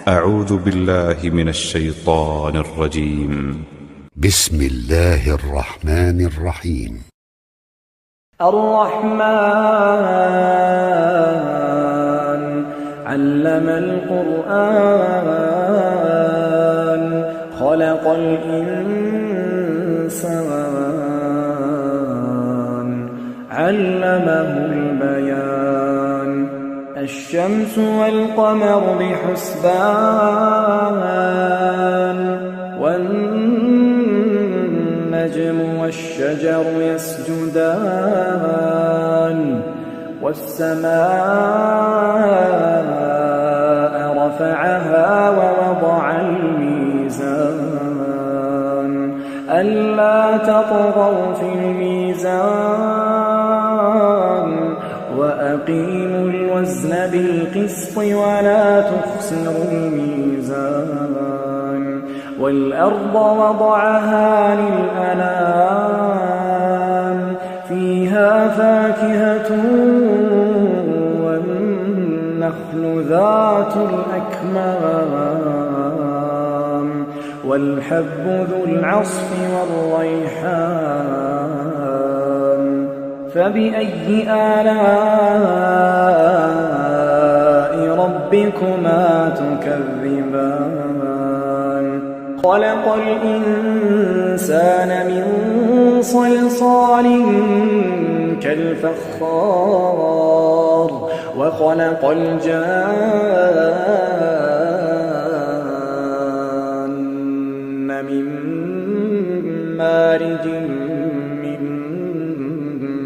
أعوذ بالله من الشيطان الرجيم. بسم الله الرحمن الرحيم. الرحمن علم القرآن خلق الإنسان علمه البيان الشمس والقمر بحسبان والنجم والشجر يسجدان والسماء رفعها ووضع الميزان ألا تطغوا في الميزان وأقيموا الوزن بالقسط ولا تخسروا الميزان والأرض وضعها للأنام فيها فاكهة والنخل ذات الأكمام والحب ذو العصف والريحان فبأي آلاء ربكما تكذبان خلق الإنسان من صلصال كالفخار وخلق الجان من مارج من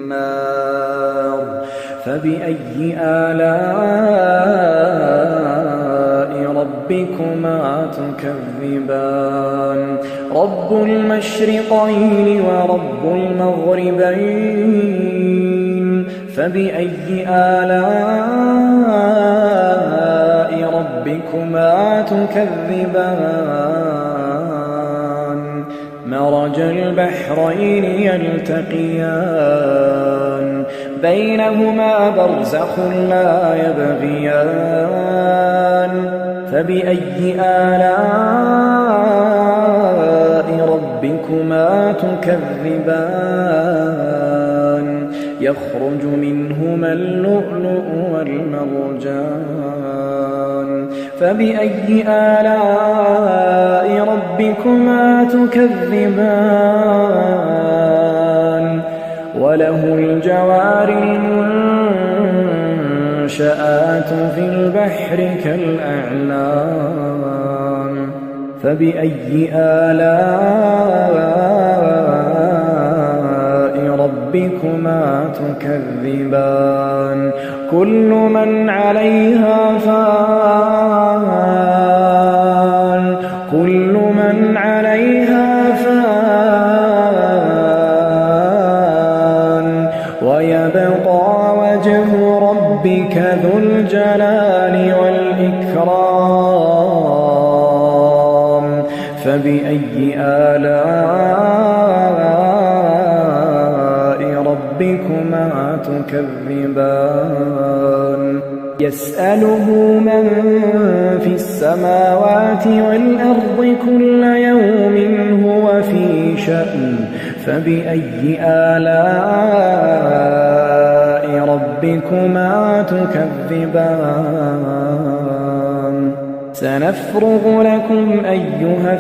نار فبأي آلاء ربكما تكذبان رب المشرقين ورب المغربين فبأي آلاء ربكما تكذبان مرج البحرين يلتقيان بينهما برزخ لا يبغيان فبأي آلاء ربكما تكذبان يخرج منهما اللؤلؤ والمرجان فبأي آلاء ربكما تكذبان وله الجوار المنشآت في البحر كالأعلام فبأي آلاء ربكما تكذبان كل من عليها فان كل من عليها فان ويبقى وجه ربك ذو الجلال والإكرام فبأي آلاء ربكما تكذبان يسأله من في السماوات والأرض كل يوم هو في شأن فبأي آلاء ربكما تكذبان سنفرغ لكم أيها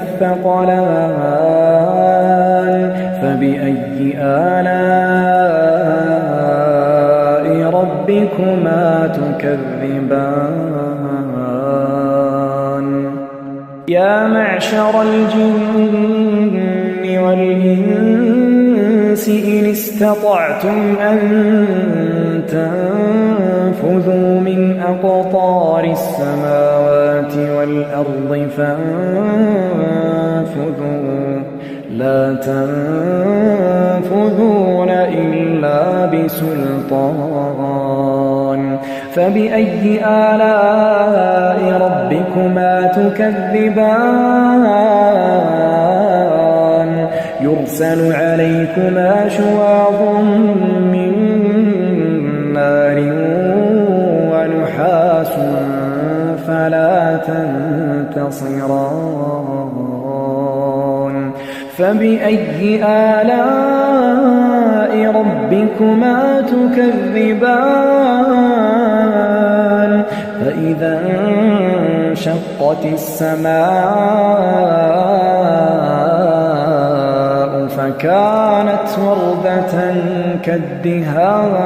الثقلان فبأي آلاء ربكما تكذبان يا معشر الجن والإنس إن استطعتم أن تنفذوا من أقطار السماوات والأرض فانفذوا لا تنفذون إلا بسلطان فبأي آلاء ربكما تكذبان يرسل عليكما شواظ من نار ونحاس فلا تنتصران فبأي آلاء ربكما تكذبان فإذا انشقت السماء فكانت وردة كالدهان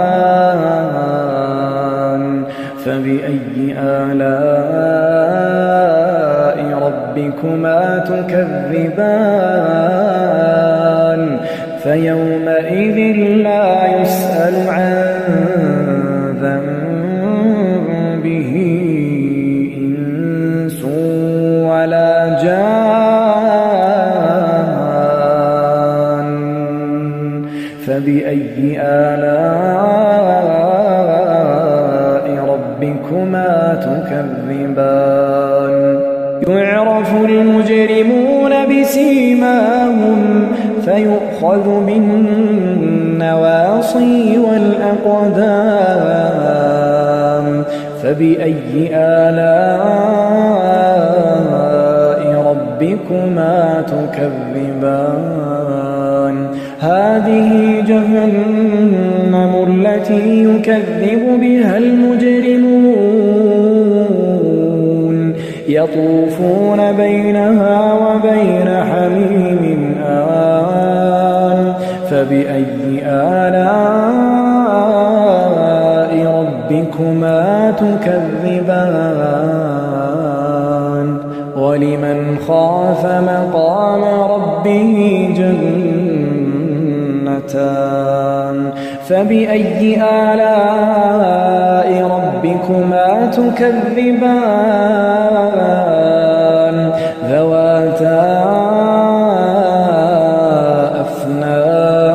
فبأي آلاء ربكما تكذبان فيومئذ لا يسأل عن ذنبه إنس ولا جان فبأي آلاء ربكما تكذبان يعرف المجرمون بسيماهم فيؤخذ بالنواصي والأقدام فبأي آلاء ربكما تكذبان هذه جهنم التي يكذب بها المجرمون يطوفون بينها وبين حميم آن فبأي آلاء ربكما تكذبان ولمن خاف مقام ربه جنتان فبأي آلاء ربكما تكذبان ذواتا أفنان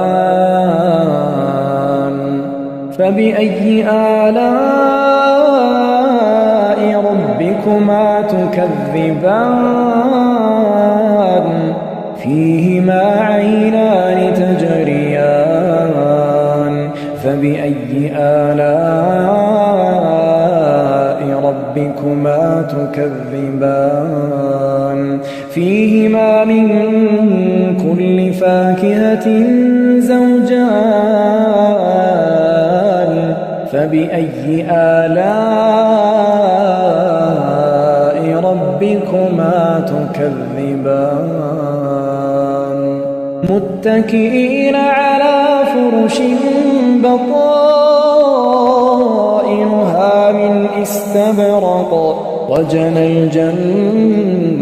فبأي آلاء ربكما تكذبان فيهما عينان تجريان فبأي آلاء ربكما تكذبان فيهما من كل فاكهة زوجان فبأي آلاء ربكما تكذبان متكئين على فرش بطائنها من استبرق وجنى الجنتين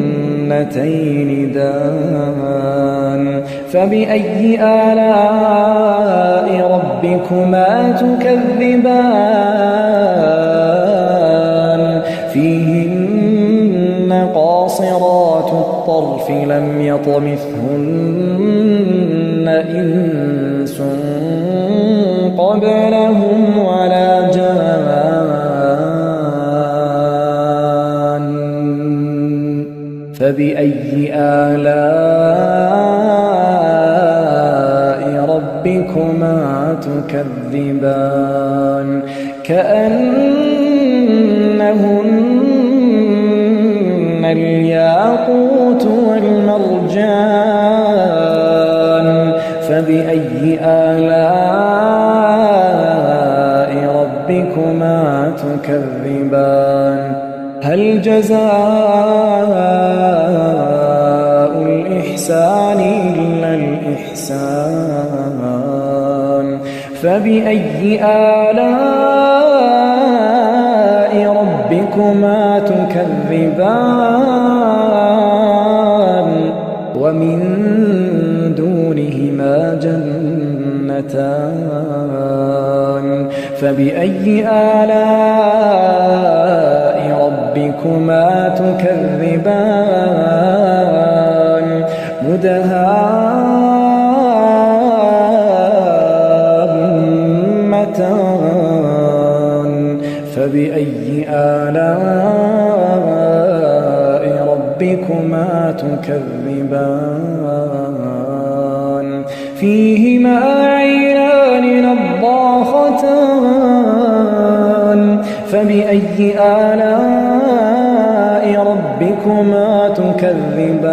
دان فبأي آلاء ربكما تكذبان فيهن قاصرات الطرف لم يطمثهن إنس قبلهم ولا جان فبأي آلاء ربكما تكذبان كأنهن الياقوت والمرجان فبأي آلاء ربكما تكذبان هل جزاء الإحسان إلا الإحسان فبأي آلاء ربكما تكذبان ومن دونهما جنتان فبأي آلاء ربكما تكذبان مدهامتان فبأي آلاء ربكما تكذبان فيهما عينان نضاختان فبأي آلاء ربكما تكذبان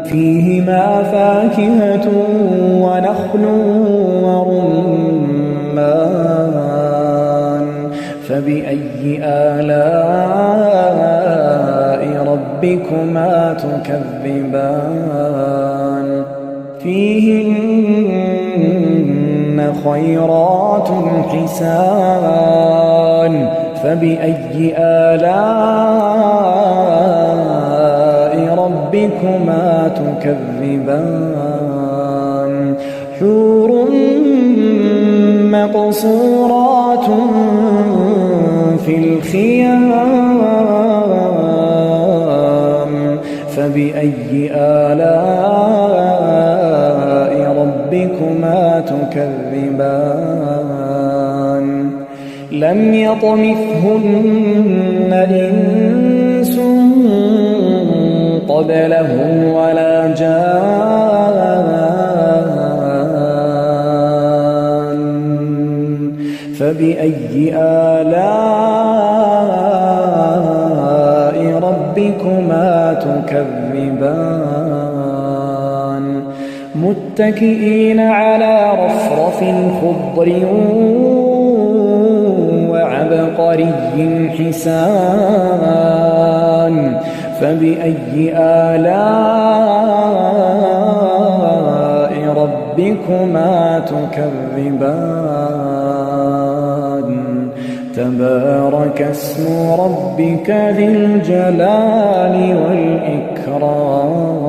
فيهما فاكهة ونخل ورمان فبأي آلاء ربكما تكذبان فيهن خيرات حسان فبأي آلاء ربكما تكذبان حور مقصورات في الخيام فبأي آلاء ربكما تكذبان لم يطمثهن إنس قبلهم ولا جان فبأي آلاء ربكما تكذبان متكئين على رفرف خضر وعبقري حسان فبأي آلاء ربكما تكذبان تبارك اسم ربك ذي الجلال والإكرام